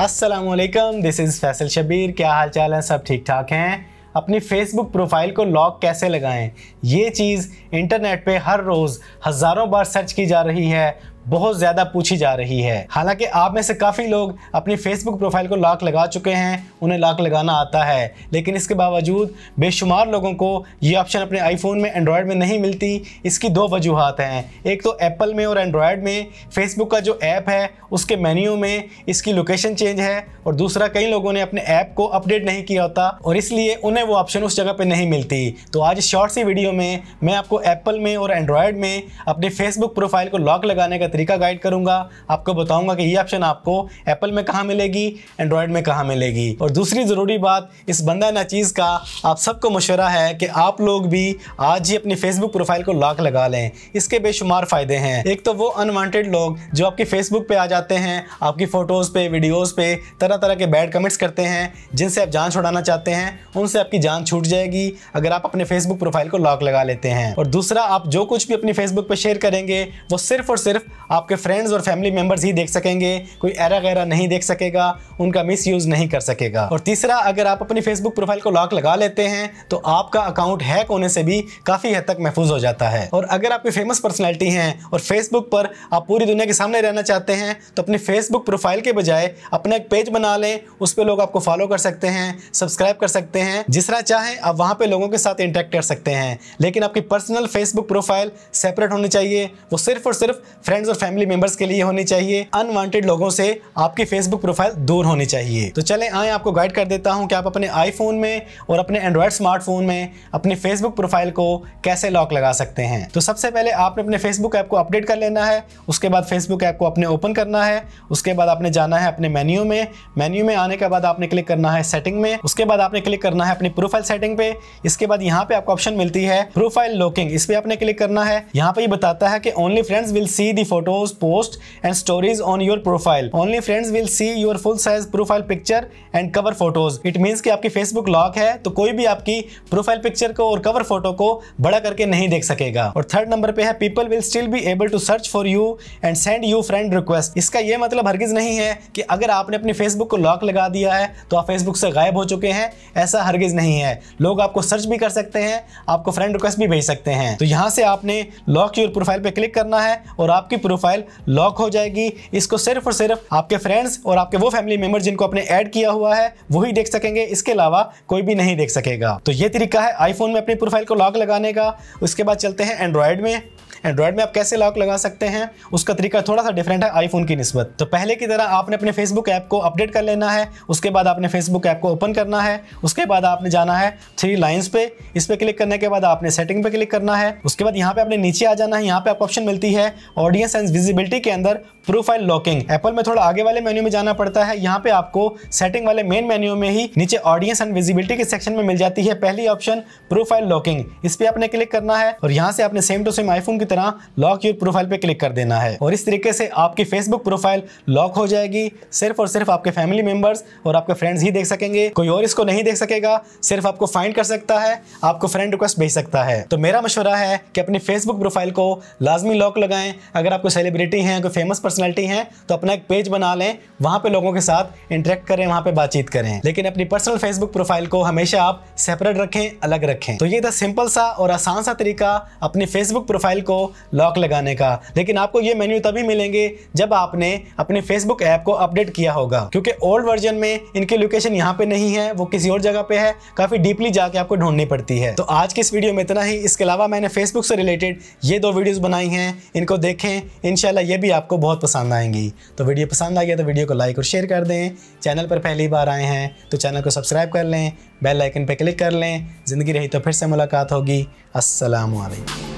अस्सलामुअलैकुम, this is Faisal Shabir. क्या हाल चाल है? सब ठीक ठाक हैं। अपनी फेसबुक प्रोफाइल को लॉक कैसे लगाएं, ये चीज़ इंटरनेट पे हर रोज़ हज़ारों बार सर्च की जा रही है, बहुत ज़्यादा पूछी जा रही है। हालांकि आप में से काफ़ी लोग अपनी फेसबुक प्रोफाइल को लॉक लगा चुके हैं, उन्हें लॉक लगाना आता है, लेकिन इसके बावजूद बेशुमार लोगों को ये ऑप्शन अपने आईफोन में, एंड्रॉयड में नहीं मिलती। इसकी दो वजूहात हैं। एक तो एप्पल में और एंड्रॉयड में फेसबुक का जो ऐप है उसके मेन्यू में इसकी लोकेशन चेंज है, और दूसरा कई लोगों ने अपने ऐप को अपडेट नहीं किया होता और इसलिए उन्हें वो ऑप्शन उस जगह पे नहीं मिलती। तो आज इस शॉर्ट सी वीडियो में मैं आपको एप्पल में और एंड्रॉयड में अपनी फेसबुक प्रोफाइल को लॉक लगाने का तरीका गाइड करूंगा। आपको बताऊंगा कि ये ऑप्शन आपको एप्पल में कहां मिलेगी, एंड्रॉयड में कहां मिलेगी। और दूसरी ज़रूरी बात, इस बंदा नाचीज़ का आप सबको मशवरा है कि आप लोग भी आज ही अपनी फेसबुक प्रोफाइल को लॉक लगा लें। इसके बेशुमार फ़ायदे हैं। एक तो वो अनवांटेड लोग जो आपकी फेसबुक पे आ जाते हैं, आपकी फ़ोटोज़ पे, वीडियोज़ पे तरह तरह के बैड कमेंट्स करते हैं, जिनसे आप जान छुड़ाना चाहते हैं, उनसे आपकी जान छूट जाएगी अगर आप अपने फेसबुक प्रोफाइल को लॉक लगा लेते हैं। और दूसरा, आप जो कुछ भी अपनी फेसबुक पे शेयर करेंगे वो सिर्फ और सिर्फ आपके फ्रेंड्स और फैमिली मेंबर्स ही देख सकेंगे, कोई एरा गैरा नहीं देख सकेगा, उनका मिसयूज नहीं कर सकेगा। और तीसरा, अगर आप अपनी फेसबुक प्रोफाइल को लॉक लगा लेते हैं तो आपका अकाउंट हैक होने से भी काफ़ी हद तक महफूज हो जाता है। और अगर आप कोई फेमस पर्सनैलिटी हैं और फेसबुक पर आप पूरी दुनिया के सामने रहना चाहते हैं तो अपनी फेसबुक प्रोफाइल के बजाय अपना एक पेज बना लें, उस पर लोग आपको फॉलो कर सकते हैं, सब्सक्राइब कर सकते हैं, जिस तरह चाहें आप वहाँ पे लोगों के साथ इंटरेक्ट कर सकते हैं। लेकिन आपकी पर्सनल फेसबुक प्रोफाइल सेपरेट होनी चाहिए, वो सिर्फ और सिर्फ फ्रेंड्स और फैमिली मेंबर्स के लिए होनी चाहिए। अनवांटेड लोगों से आपकी फेसबुक प्रोफाइल दूर होनी चाहिए। तो चलें आए आपको गाइड कर देता हूं कि आप अपने आईफोन में और अपने एंड्रॉयड स्मार्टफोन में अपनी फेसबुक प्रोफाइल को कैसे लॉक लगा सकते हैं। तो सबसे पहले आपने अपने फेसबुक ऐप को अपडेट कर लेना है। उसके बाद फेसबुक ऐप को अपने ओपन करना है। उसके बाद आपने जाना है अपने मेन्यू में आने के बाद आपने क्लिक करना है सेटिंग में। उसके बाद आपने क्लिक करना है अपनी प्रोफाइल सेटिंग पे। इसके बाद यहाँ पे आपको ऑप्शन मिलती है प्रोफाइल लॉकिंग, इस पे आपने क्लिक करना है। यहाँ पे ये बताता है कि only friends will see the photos, post and stories on your profile. Only friends will see your full size profile picture and cover photos. It means कि आपकी फेसबुक लॉक है तो कोई भी आपकी प्रोफाइल पिक्चर को और कवर फोटो को बड़ा करके नहीं देख सकेगा। और थर्ड नंबर पे है people will still be able to search for you and send you friend request. इसका यह मतलब हरगिज नहीं है कि अगर आपने अपनी फेसबुक को लॉक लगा दिया है तो आप फेसबुक से गायब हो चुके हैं, ऐसा हरगिज नहीं है। लोग आपको सर्च भी कर सकते हैं, आपको फ्रेंड रिक्वेस्ट भी भेज सकते हैं। तो यहां से आपने लॉक योर प्रोफाइल पे क्लिक करना है और आपकी प्रोफाइल लॉक हो जाएगी। इसको सिर्फ और सिर्फ आपके फ्रेंड्स और आपके वो फैमिली मेंबर जिनको आपने ऐड किया हुआ है वही देख सकेंगे, इसके अलावा कोई भी नहीं देख सकेगा। तो ये तरीका है आईफोन में अपनी प्रोफाइल को लॉक लगाने का। उसके बाद चलते हैं एंड्रॉयड में। एंड्रॉयड में आप कैसे लॉक लगा सकते हैं, उसका तरीका थोड़ा सा डिफरेंट है आईफोन की निस्बत। तो पहले की तरह आपने अपने फेसबुक ऐप को अपडेट कर लेना है। उसके बाद आपने फेसबुक ऐप को ओपन करना है। उसके बाद आपने जाना है थ्री लाइंस पे। इस पे क्लिक करने के बाद आपने सेटिंग पे क्लिक करना है। उसके बाद यहाँ पे आपने नीचे आ जाना है। यहाँ पे आपको ऑप्शन मिलती है ऑडियंस एंड विजिबिलिटी के अंदर प्रोफाइल लॉकिंग। एप्पल में थोड़ा आगे वाले मेन्यू में जाना पड़ता है। यहाँ पे आपको सेटिंग वाले मेन मेन्यू में ही नीचे ऑडियंस एंड विजिबिलिटी के सेक्शन में मिल जाती है पहली ऑप्शन प्रोफाइल लॉकिंग। इस पे आपने क्लिक करना है और यहाँ से आपने सेम टू सेम आईफोन की तरह लॉक योर प्रोफाइल पे क्लिक कर देना है। और इस तरीके से आपकी फेसबुक प्रोफाइल लॉक हो जाएगी। सिर्फ और सिर्फ आपके फैमिली मेंबर्स और आपके फ्रेंड्स ही देख सकेंगे, कोई और इसको नहीं देख सकेगा। सिर्फ आपको फाइंड कर सकता है, आपको फ्रेंड रिक्वेस्ट भेज सकता है। तो मेरा मशवरा है कि अपनी फेसबुक प्रोफाइल को लाजमी लॉक लगाएं। अगर आप कोई सेलिब्रिटी हैं, कोई फेमस पर्सनैलिटी हैं तो अपना एक पेज बना लें, वहां पे लोगों के साथ इंटरेक्ट करें, वहां पे बातचीत करें। लेकिन अपनी पर्सनल फेसबुक प्रोफाइल को हमेशा आप सेपरेट रखें, अलग रखें। तो ये था सिंपल सा और आसान सा तरीका अपनी फेसबुक प्रोफाइल को लॉक लगाने का। लेकिन आपको ये मेन्यू तभी मिलेंगे जब आपने अपने फेसबुक ऐप को अपडेट किया होगा, क्योंकि ओल्ड वर्जन में इनकी लोकेशन यहाँ पे नहीं है, वो किसी और जगह पे है, काफी डीपली जाके आपको ढूंढनी पड़ती है। तो आज की इस वीडियो में इतना ही। इसके अलावा मैंने फेसबुक से रिलेटेड ये 2 वीडियोस बनाई हैं, इनको देखें, इंशाल्लाह ये भी आपको बहुत पसंद आएंगी। तो वीडियो पसंद आ गया तो वीडियो को लाइक और शेयर कर दें। चैनल पर पहली बार आए हैं तो चैनल को सब्सक्राइब कर लें, बेल आइकन पर क्लिक कर लें। ज़िंदगी रही तो फिर से मुलाकात होगी। अस्सलामु अलैकुम।